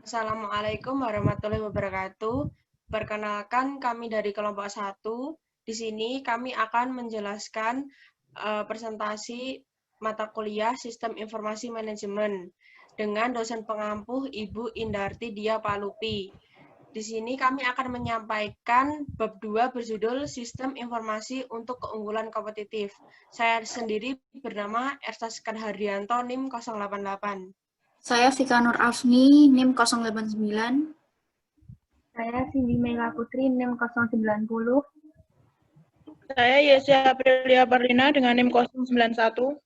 Assalamualaikum warahmatullahi wabarakatuh. Perkenalkan kami dari kelompok 1. Di sini kami akan menjelaskan presentasi mata kuliah Sistem Informasi Manajemen dengan dosen pengampuh Ibu Indarti Dia Palupi. Di sini kami akan menyampaikan bab 2 berjudul Sistem Informasi untuk Keunggulan Kompetitif. Saya sendiri bernama Ersa Hardianto, NIM 088. Saya Vika Nur Afni, NIM 089. Saya Cindy Mega Putri, NIM 090. Saya Yesia Aprilia Perlina dengan NIM 091.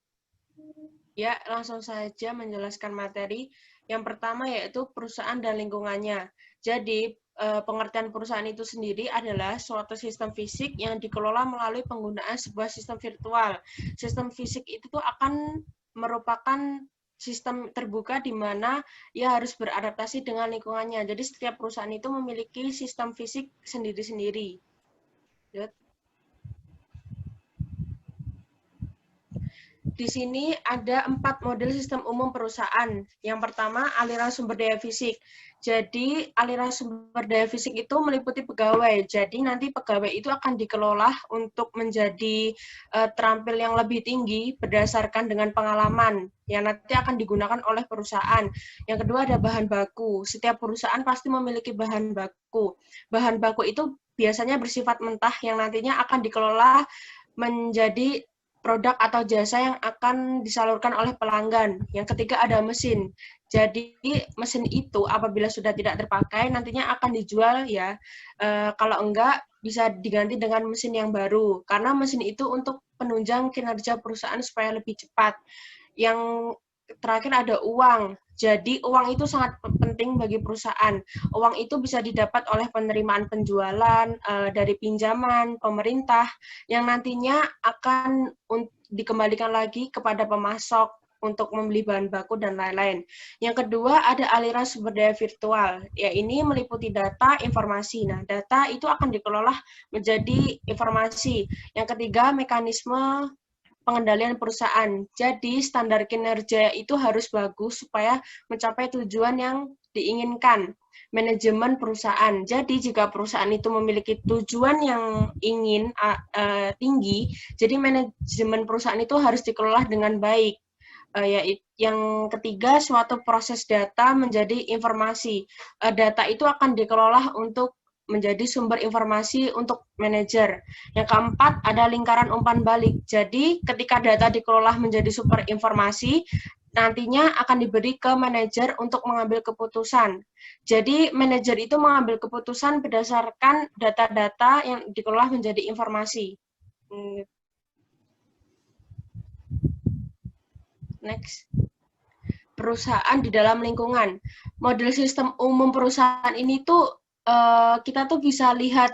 Ya, langsung saja menjelaskan materi. Yang pertama yaitu perusahaan dan lingkungannya. Jadi, pengertian perusahaan itu sendiri adalah suatu sistem fisik yang dikelola melalui penggunaan sebuah sistem virtual. Sistem fisik itu tuh akan merupakan sistem terbuka di mana ia harus beradaptasi dengan lingkungannya. Jadi, setiap perusahaan itu memiliki sistem fisik sendiri-sendiri. Di sini ada 4 model sistem umum perusahaan. Yang pertama, aliran sumber daya fisik. Jadi, aliran sumber daya fisik itu meliputi pegawai. Jadi, nanti pegawai itu akan dikelola untuk menjadi terampil yang lebih tinggi berdasarkan dengan pengalaman yang nanti akan digunakan oleh perusahaan. Yang kedua ada bahan baku. Setiap perusahaan pasti memiliki bahan baku. Bahan baku itu biasanya bersifat mentah yang nantinya akan dikelola menjadi produk atau jasa yang akan disalurkan oleh pelanggan. Yang ketiga ada mesin. Jadi mesin itu apabila sudah tidak terpakai nantinya akan dijual ya. Kalau enggak bisa diganti dengan mesin yang baru. Karena mesin itu untuk penunjang kinerja perusahaan supaya lebih cepat. Yang terakhir ada uang. Jadi uang itu sangat penting bagi perusahaan. Uang itu bisa didapat oleh penerimaan penjualan, dari pinjaman, pemerintah, yang nantinya akan dikembalikan lagi kepada pemasok untuk membeli bahan baku dan lain-lain. Yang kedua ada aliran sumber daya virtual. Ya, ini meliputi data, informasi. Nah, data itu akan dikelola menjadi informasi. Yang ketiga, mekanisme pengendalian perusahaan. Jadi, standar kinerja itu harus bagus supaya mencapai tujuan yang diinginkan. Manajemen perusahaan. Jadi, jika perusahaan itu memiliki tujuan yang ingin tinggi, jadi manajemen perusahaan itu harus dikelola dengan baik. Yang ketiga, suatu proses data menjadi informasi. Data itu akan dikelola untuk menjadi sumber informasi untuk manajer. Yang keempat, ada lingkaran umpan balik. Jadi, ketika data dikelola menjadi sumber informasi, nantinya akan diberi ke manajer untuk mengambil keputusan. Jadi, manajer itu mengambil keputusan berdasarkan data-data yang dikelola menjadi informasi. Next. Perusahaan di dalam lingkungan. Model sistem umum perusahaan ini tuh kita tuh bisa lihat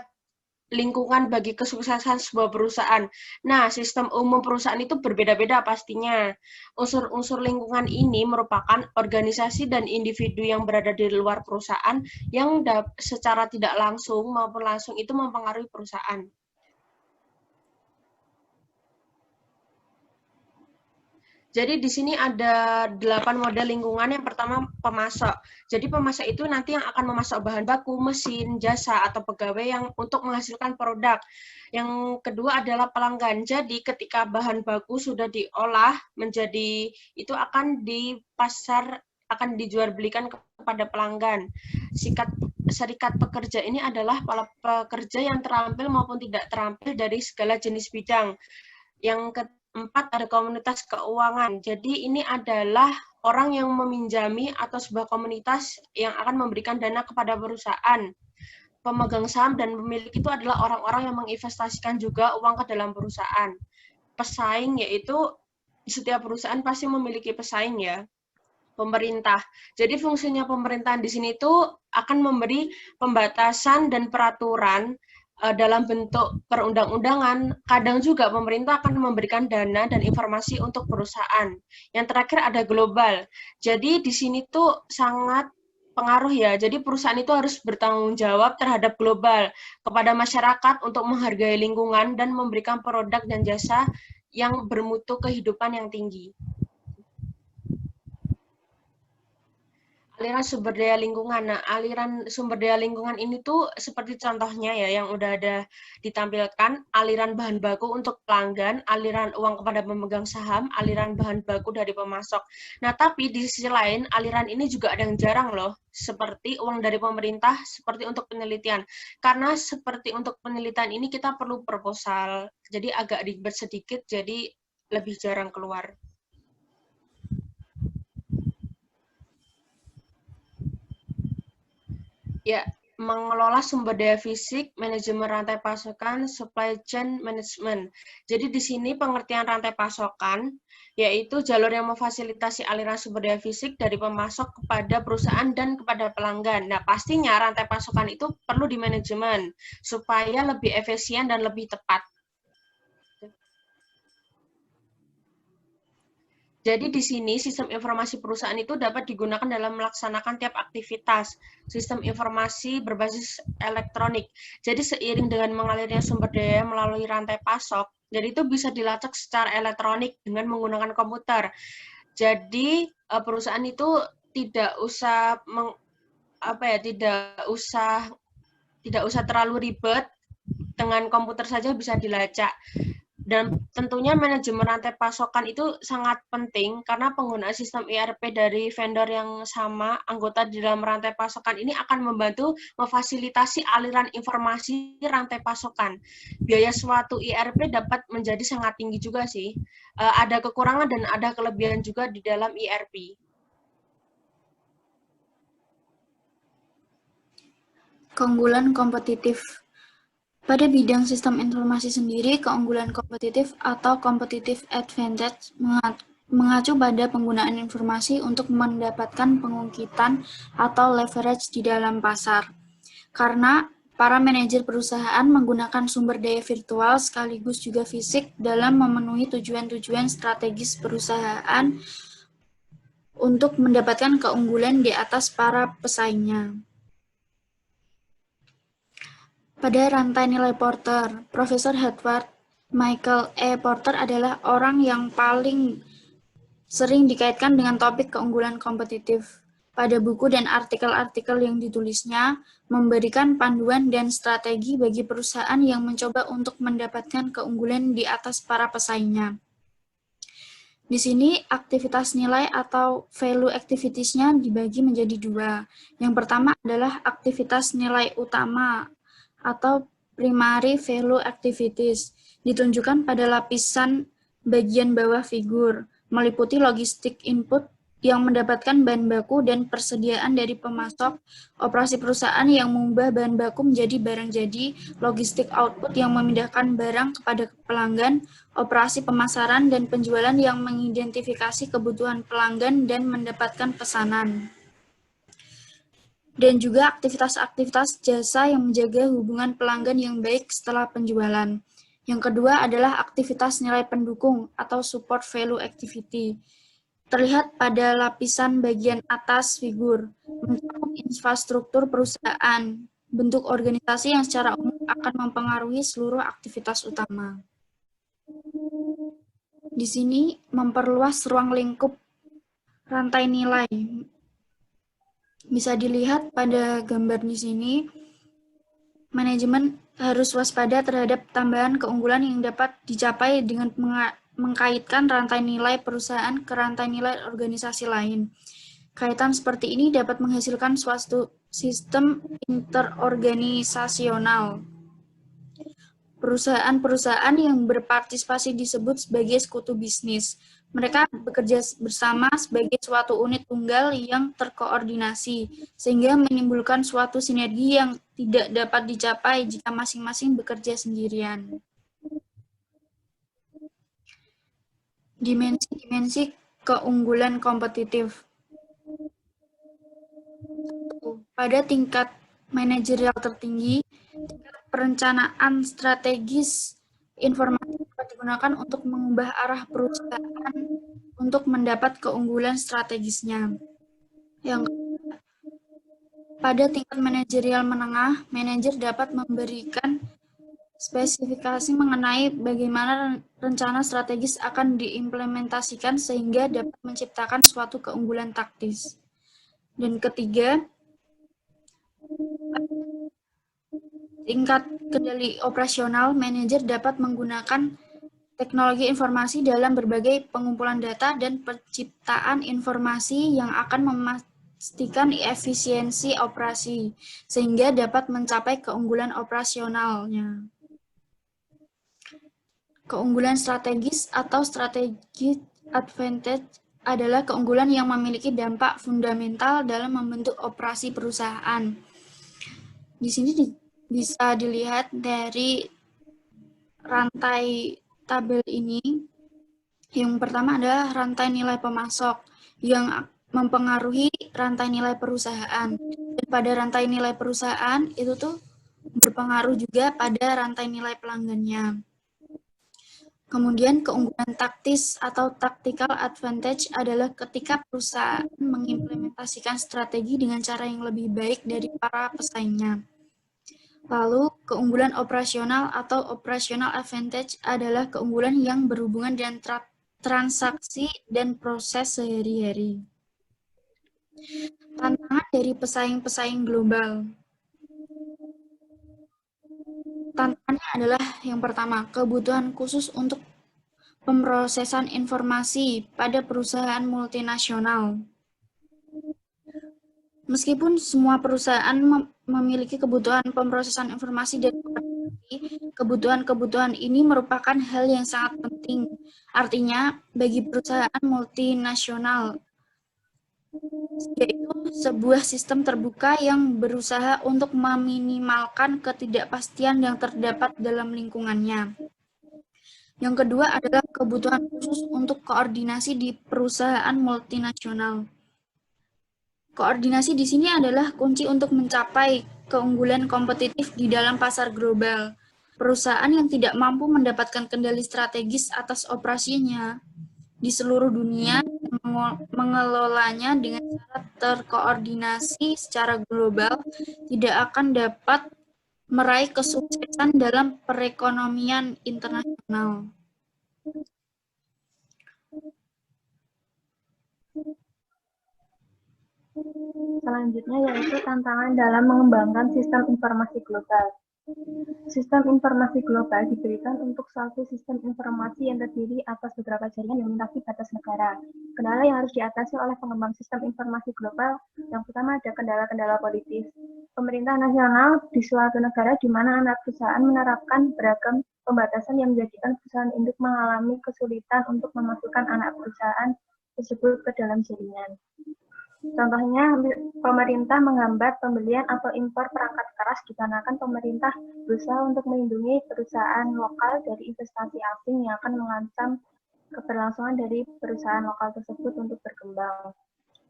lingkungan bagi kesuksesan sebuah perusahaan. Nah, sistem umum perusahaan itu berbeda-beda pastinya. Unsur-unsur lingkungan ini merupakan organisasi dan individu yang berada di luar perusahaan yang secara tidak langsung maupun langsung itu mempengaruhi perusahaan. Jadi di sini ada 8 model lingkungan. Yang pertama pemasok. Jadi pemasok itu nanti yang akan memasok bahan baku, mesin, jasa, atau pegawai yang untuk menghasilkan produk. Yang kedua adalah pelanggan. Jadi ketika bahan baku sudah diolah menjadi, itu akan di pasar, akan dijual belikan kepada pelanggan. Serikat pekerja ini adalah para pekerja yang terampil maupun tidak terampil dari segala jenis bidang. Yang keempat ada komunitas keuangan. Jadi ini adalah orang yang meminjami atau sebuah komunitas yang akan memberikan dana kepada perusahaan. Pemegang saham dan pemilik itu adalah orang-orang yang menginvestasikan juga uang ke dalam perusahaan. Pesaing yaitu setiap perusahaan pasti memiliki pesaing ya. Pemerintah. Jadi fungsinya pemerintahan di sini tuh akan memberi pembatasan dan peraturan dalam bentuk perundang-undangan. Kadang juga pemerintah akan memberikan dana dan informasi untuk perusahaan. Yang terakhir ada global. Jadi di sini tuh sangat pengaruh ya. Jadi perusahaan itu harus bertanggung jawab terhadap global kepada masyarakat untuk menghargai lingkungan dan memberikan produk dan jasa yang bermutu kehidupan yang tinggi. Aliran sumber daya lingkungan. Nah, aliran sumber daya lingkungan ini tuh seperti contohnya ya yang udah ada ditampilkan, aliran bahan baku untuk pelanggan, aliran uang kepada pemegang saham, aliran bahan baku dari pemasok. Nah, tapi di sisi lain, aliran ini juga ada yang jarang loh, seperti uang dari pemerintah, seperti untuk penelitian. Karena seperti untuk penelitian ini kita perlu proposal, jadi agak ribet sedikit, jadi lebih jarang keluar. Ya, mengelola sumber daya fisik, manajemen rantai pasokan, supply chain management. Jadi di sini pengertian rantai pasokan, yaitu jalur yang memfasilitasi aliran sumber daya fisik dari pemasok kepada perusahaan dan kepada pelanggan. Nah, pastinya rantai pasokan itu perlu dimanajemen, supaya lebih efisien dan lebih tepat. Jadi di sini sistem informasi perusahaan itu dapat digunakan dalam melaksanakan tiap aktivitas. Sistem informasi berbasis elektronik. Jadi seiring dengan mengalirnya sumber daya melalui rantai pasok, jadi itu bisa dilacak secara elektronik dengan menggunakan komputer. Jadi perusahaan itu tidak usah tidak usah terlalu ribet, dengan komputer saja bisa dilacak. Dan tentunya manajemen rantai pasokan itu sangat penting karena penggunaan sistem ERP dari vendor yang sama, anggota di dalam rantai pasokan ini akan membantu memfasilitasi aliran informasi rantai pasokan. Biaya suatu ERP dapat menjadi sangat tinggi juga sih. Ada kekurangan dan ada kelebihan juga di dalam ERP. Keunggulan kompetitif. Pada bidang sistem informasi sendiri, keunggulan kompetitif atau competitive advantage mengacu pada penggunaan informasi untuk mendapatkan pengungkitan atau leverage di dalam pasar. Karena para manajer perusahaan menggunakan sumber daya virtual sekaligus juga fisik dalam memenuhi tujuan-tujuan strategis perusahaan untuk mendapatkan keunggulan di atas para pesaingnya. Pada rantai nilai Porter, Profesor Edward Michael E. Porter adalah orang yang paling sering dikaitkan dengan topik keunggulan kompetitif. Pada buku dan artikel-artikel yang ditulisnya, memberikan panduan dan strategi bagi perusahaan yang mencoba untuk mendapatkan keunggulan di atas para pesaingnya. Di sini, aktivitas nilai atau value activities-nya dibagi menjadi dua. Yang pertama adalah aktivitas nilai utama atau primary value activities, ditunjukkan pada lapisan bagian bawah figur, meliputi logistik input yang mendapatkan bahan baku dan persediaan dari pemasok, operasi perusahaan yang mengubah bahan baku menjadi barang jadi, logistik output yang memindahkan barang kepada pelanggan, operasi pemasaran dan penjualan yang mengidentifikasi kebutuhan pelanggan dan mendapatkan pesanan. Dan juga aktivitas-aktivitas jasa yang menjaga hubungan pelanggan yang baik setelah penjualan. Yang kedua adalah aktivitas nilai pendukung atau support value activity. Terlihat pada lapisan bagian atas figur, mencakup infrastruktur perusahaan, bentuk organisasi yang secara umum akan mempengaruhi seluruh aktivitas utama. Di sini memperluas ruang lingkup rantai nilai. Bisa dilihat pada gambar di sini, manajemen harus waspada terhadap tambahan keunggulan yang dapat dicapai dengan mengkaitkan rantai nilai perusahaan ke rantai nilai organisasi lain. Kaitan seperti ini dapat menghasilkan suatu sistem interorganisasional. Perusahaan-perusahaan yang berpartisipasi disebut sebagai sekutu bisnis. Mereka bekerja bersama sebagai suatu unit tunggal yang terkoordinasi, sehingga menimbulkan suatu sinergi yang tidak dapat dicapai jika masing-masing bekerja sendirian. Dimensi-dimensi keunggulan kompetitif. Pada tingkat manajerial tertinggi, tingkat perencanaan strategis informasi dapat digunakan untuk mengubah arah perusahaan untuk mendapat keunggulan strategisnya. Yang kedua, pada tingkat manajerial menengah, manajer dapat memberikan spesifikasi mengenai bagaimana rencana strategis akan diimplementasikan sehingga dapat menciptakan suatu keunggulan taktis. Dan ketiga, tingkat kendali operasional, manajer dapat menggunakan teknologi informasi dalam berbagai pengumpulan data dan penciptaan informasi yang akan memastikan efisiensi operasi, sehingga dapat mencapai keunggulan operasionalnya. Keunggulan strategis atau strategic advantage adalah keunggulan yang memiliki dampak fundamental dalam membentuk operasi perusahaan. Di sini bisa dilihat dari rantai tabel ini. Yang pertama adalah rantai nilai pemasok yang mempengaruhi rantai nilai perusahaan. Dan pada rantai nilai perusahaan itu tuh berpengaruh juga pada rantai nilai pelanggannya. Kemudian keunggulan taktis atau tactical advantage adalah ketika perusahaan mengimplementasikan strategi dengan cara yang lebih baik dari para pesaingnya. Lalu, keunggulan operasional atau operational advantage adalah keunggulan yang berhubungan dengan transaksi dan proses sehari-hari. Tantangan dari pesaing-pesaing global. Tantangannya adalah yang pertama, kebutuhan khusus untuk pemrosesan informasi pada perusahaan multinasional. Meskipun semua perusahaan memiliki kebutuhan pemrosesan informasi dan kebutuhan-kebutuhan ini merupakan hal yang sangat penting. Artinya, bagi perusahaan multinasional, yaitu sebuah sistem terbuka yang berusaha untuk meminimalkan ketidakpastian yang terdapat dalam lingkungannya. Yang kedua adalah kebutuhan khusus untuk koordinasi di perusahaan multinasional. Koordinasi di sini adalah kunci untuk mencapai keunggulan kompetitif di dalam pasar global. Perusahaan yang tidak mampu mendapatkan kendali strategis atas operasinya di seluruh dunia mengelolanya dengan cara terkoordinasi secara global tidak akan dapat meraih kesuksesan dalam perekonomian internasional. Selanjutnya yaitu tantangan dalam mengembangkan sistem informasi global. Sistem informasi global diberikan untuk suatu sistem informasi yang terdiri atas beberapa jaringan yang melintasi batas negara. Kendala yang harus diatasi oleh pengembang sistem informasi global, yang pertama ada kendala-kendala politis. Pemerintah nasional di suatu negara di mana anak perusahaan menerapkan beragam pembatasan yang menjadikan perusahaan induk mengalami kesulitan untuk memasukkan anak perusahaan tersebut ke dalam jaringan. Contohnya, pemerintah menghambat pembelian atau impor perangkat keras dikarenakan pemerintah berusaha untuk melindungi perusahaan lokal dari investasi asing yang akan mengancam keberlangsungan dari perusahaan lokal tersebut untuk berkembang.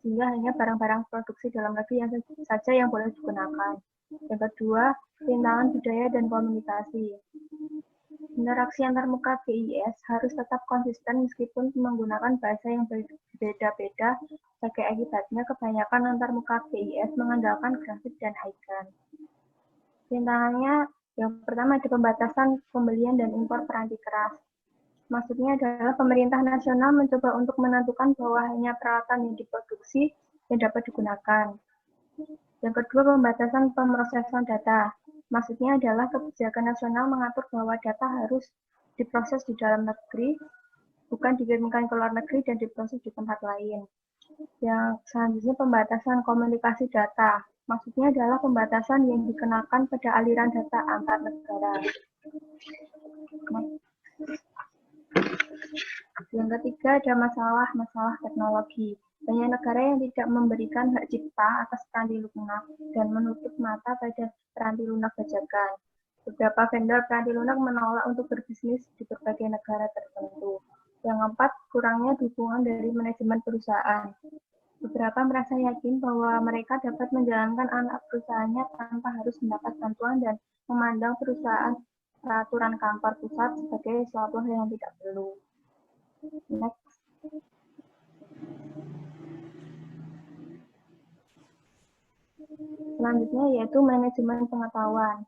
Sehingga hanya barang-barang produksi dalam negeri yang saja yang boleh digunakan. Yang kedua, rintangan budaya dan komunikasi. Interaksi antarmuka GIS harus tetap konsisten meskipun menggunakan bahasa yang berbeda-beda. Sebagai akibatnya, kebanyakan antarmuka GIS mengandalkan grafik dan icon. Rintangannya, yang pertama ada pembatasan pembelian dan impor peranti keras. Maksudnya adalah pemerintah nasional mencoba untuk menentukan bahwa hanya peralatan yang diproduksi yang dapat digunakan. Yang kedua, pembatasan pemrosesan data. Maksudnya adalah kebijakan nasional mengatur bahwa data harus diproses di dalam negeri, bukan dikirimkan ke luar negeri dan diproses di tempat lain. Yang selanjutnya pembatasan komunikasi data. Maksudnya adalah pembatasan yang dikenakan pada aliran data antar negara. Yang ketiga ada masalah teknologi. Banyak negara yang tidak memberikan hak cipta atas peranti lunak dan menutup mata pada peranti lunak bajakan. Beberapa vendor peranti lunak menolak untuk berbisnis di berbagai negara tertentu. Yang keempat, kurangnya dukungan dari manajemen perusahaan. Beberapa merasa yakin bahwa mereka dapat menjalankan anak perusahaannya tanpa harus mendapat bantuan dan memandang peraturan kantor pusat sebagai suatu hal yang tidak perlu. Next. Selanjutnya yaitu manajemen pengetahuan.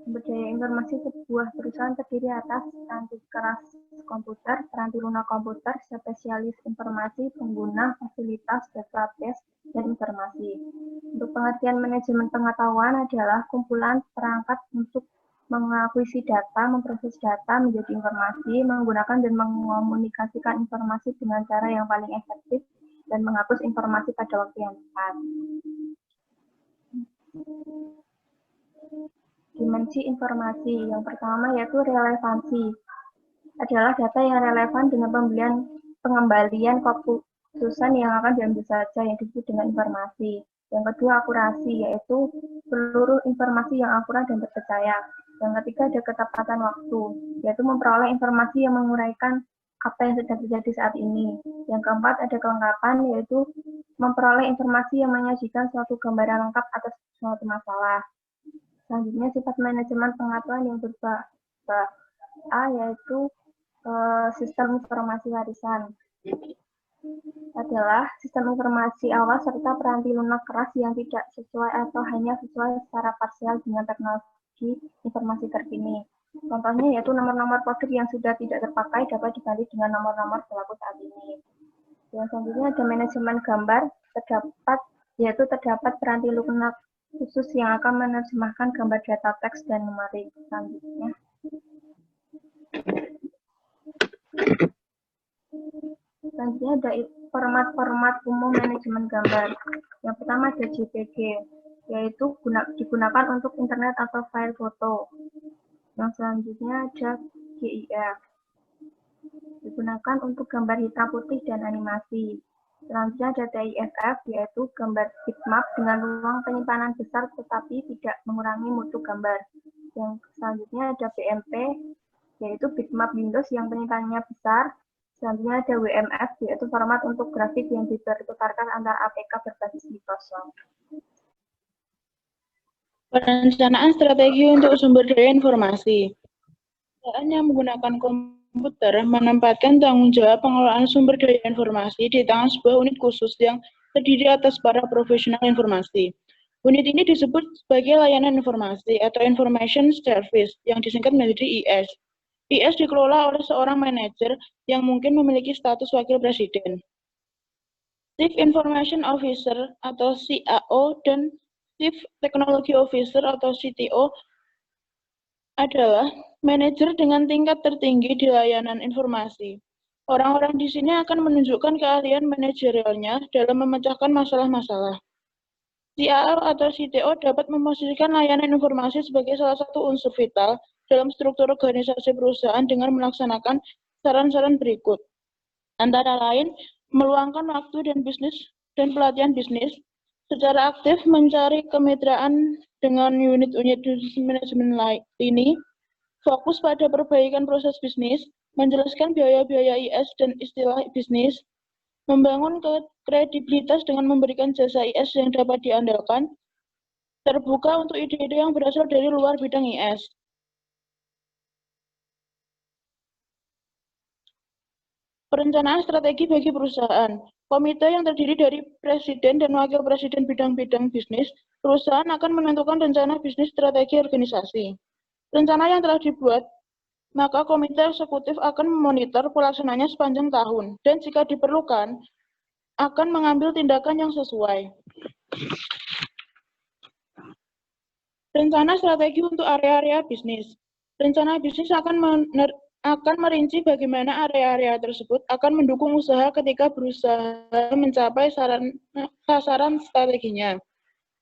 Sumber daya informasi sebuah perusahaan terdiri atas peranti keras komputer, peranti lunak komputer, spesialis informasi, pengguna, fasilitas, database, dan informasi. Untuk pengertian manajemen pengetahuan adalah kumpulan perangkat untuk mengakuisisi data, memproses data menjadi informasi, menggunakan dan mengomunikasikan informasi dengan cara yang paling efektif, dan menghapus informasi pada waktu yang tepat. Dimensi informasi. Yang pertama yaitu relevansi. Adalah data yang relevan dengan pengembalian keputusan yang akan diambil saja yang disebut dengan informasi. Yang kedua akurasi, yaitu seluruh informasi yang akurat dan terpercaya. Yang ketiga ada ketepatan waktu, yaitu memperoleh informasi yang menguraikan apa yang sedang terjadi saat ini. Yang keempat ada kelengkapan, yaitu memperoleh informasi yang menyajikan suatu gambaran lengkap atas suatu masalah. Selanjutnya sifat manajemen pengetahuan yang berupa A, yaitu sistem informasi warisan. Adalah sistem informasi awal serta peranti lunak keras yang tidak sesuai atau hanya sesuai secara parsial dengan teknologi informasi terkini. Contohnya yaitu nomor-nomor kode yang sudah tidak terpakai dapat diganti dengan nomor-nomor berlaku saat ini. Yang selanjutnya ada manajemen gambar, terdapat peranti lunak khusus yang akan menerjemahkan gambar data teks dan numerik. Selanjutnya ada format-format umum manajemen gambar. Yang pertama ada JPG, yaitu digunakan untuk internet atau file foto. Yang selanjutnya ada GIF, digunakan untuk gambar hitam putih dan animasi. Selanjutnya ada TIFF, yaitu gambar bitmap dengan ruang penyimpanan besar tetapi tidak mengurangi mutu gambar. Yang selanjutnya ada BMP, yaitu bitmap Windows yang penyimpanannya besar. Selanjutnya ada WMF, yaitu format untuk grafik yang dipertukarkan antar APK berbasis Microsoft. Perencanaan strategi untuk sumber daya informasi. Perusahaan yang menggunakan komputer menempatkan tanggung jawab pengelolaan sumber daya informasi di tangan sebuah unit khusus yang terdiri atas para profesional informasi. Unit ini disebut sebagai layanan informasi atau Information Service yang disingkat menjadi IS. IS dikelola oleh seorang manajer yang mungkin memiliki status wakil presiden. Chief Information Officer atau CAO dan Chief Technology Officer atau CTO adalah manajer dengan tingkat tertinggi di layanan informasi. Orang-orang di sini akan menunjukkan keahlian manajerialnya dalam memecahkan masalah-masalah. CAO atau CTO dapat memposisikan layanan informasi sebagai salah satu unsur vital dalam struktur organisasi perusahaan dengan melaksanakan saran-saran berikut. Antara lain, meluangkan waktu dan pelatihan bisnis, secara aktif mencari kemitraan dengan unit-unit manajemen ini, fokus pada perbaikan proses bisnis, menjelaskan biaya-biaya IS dan istilah bisnis, membangun kredibilitas dengan memberikan jasa IS yang dapat diandalkan, terbuka untuk ide-ide yang berasal dari luar bidang IS. Perencanaan strategi bagi perusahaan. Komite yang terdiri dari presiden dan wakil presiden bidang-bidang bisnis, perusahaan akan menentukan rencana bisnis strategi organisasi. Rencana yang telah dibuat, maka komite eksekutif akan memonitor pelaksanaannya sepanjang tahun, dan jika diperlukan, akan mengambil tindakan yang sesuai. Rencana strategi untuk area-area bisnis. Rencana bisnis akan merinci bagaimana area-area tersebut akan mendukung usaha ketika berusaha mencapai sasaran strateginya.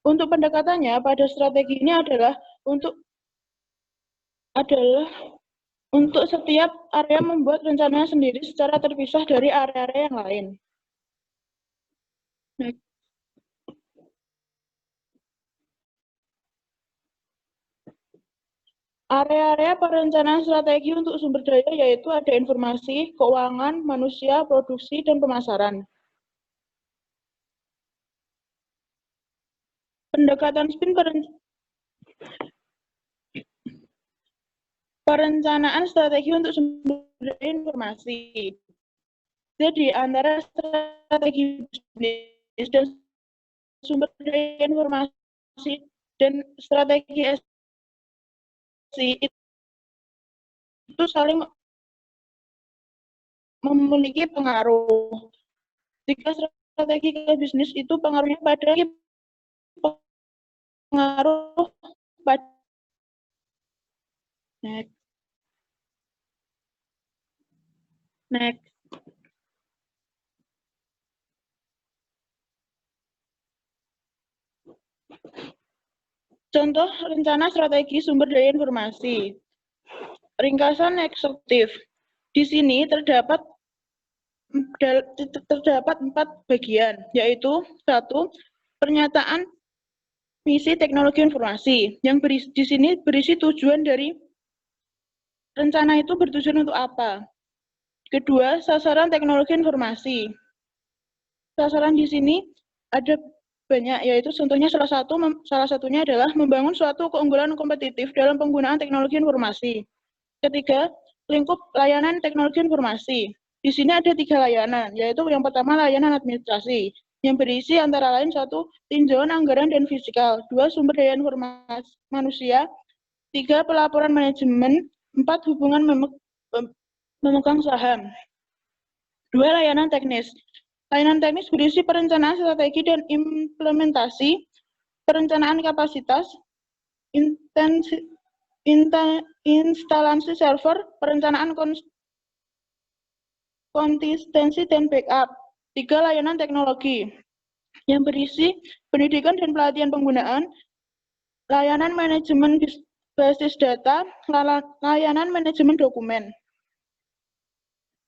Untuk pendekatannya pada strategi ini adalah untuk setiap area membuat rencananya sendiri secara terpisah dari area-area yang lain. Area-area perencanaan strategi untuk sumber daya yaitu ada informasi, keuangan, manusia, produksi, dan pemasaran. Pendekatan SPIN perencanaan strategi untuk sumber daya informasi. Jadi antara strategi bisnis dan sumber daya informasi dan strategi SI itu saling memiliki pengaruh. Jika strategi ke bisnis itu pengaruhnya pada pengaruh pada next. Contoh rencana strategi sumber daya informasi. Ringkasan eksekutif. Di sini terdapat 4 bagian, yaitu 1. Pernyataan misi teknologi informasi, yang di sini berisi tujuan dari rencana itu bertujuan untuk apa. Kedua, sasaran teknologi informasi. Sasaran di sini ada banyak, yaitu contohnya salah satunya adalah membangun suatu keunggulan kompetitif dalam penggunaan teknologi informasi. Ketiga, lingkup layanan teknologi informasi. Di sini ada 3 layanan, yaitu yang pertama layanan administrasi, yang berisi antara lain 1. Tinjauan anggaran dan fiskal, 2. Sumber daya informasi manusia, 3. Pelaporan manajemen, 4. Hubungan memegang saham. 2. Layanan teknis. Layanan teknis berisi perencanaan strategi dan implementasi, perencanaan kapasitas, instalasi server, perencanaan konsistensi dan backup. 3. Layanan teknologi, yang berisi pendidikan dan pelatihan penggunaan, layanan manajemen basis data, layanan manajemen dokumen.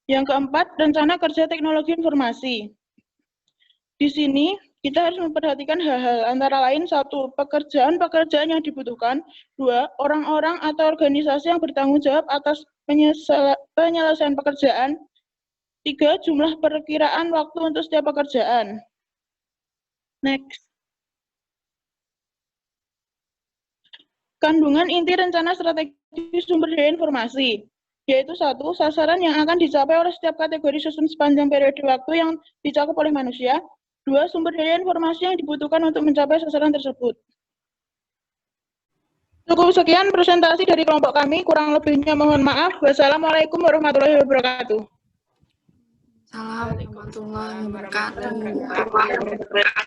Yang keempat, rencana kerja teknologi informasi. Di sini kita harus memperhatikan hal-hal antara lain 1. Pekerjaan yang dibutuhkan, 2. Orang-orang atau organisasi yang bertanggung jawab atas penyelesaian pekerjaan, 3. Jumlah perkiraan waktu untuk setiap pekerjaan. Next. Kandungan inti rencana strategi sumber daya informasi, yaitu 1. Sasaran yang akan dicapai oleh setiap kategori susun sepanjang periode waktu yang dicakup oleh manusia. 2. Sumber daya informasi yang dibutuhkan untuk mencapai sasaran tersebut. Cukup sekian presentasi dari kelompok kami, kurang lebihnya mohon maaf. Wassalamualaikum warahmatullahi wabarakatuh. Assalamualaikum warahmatullahi wabarakatuh.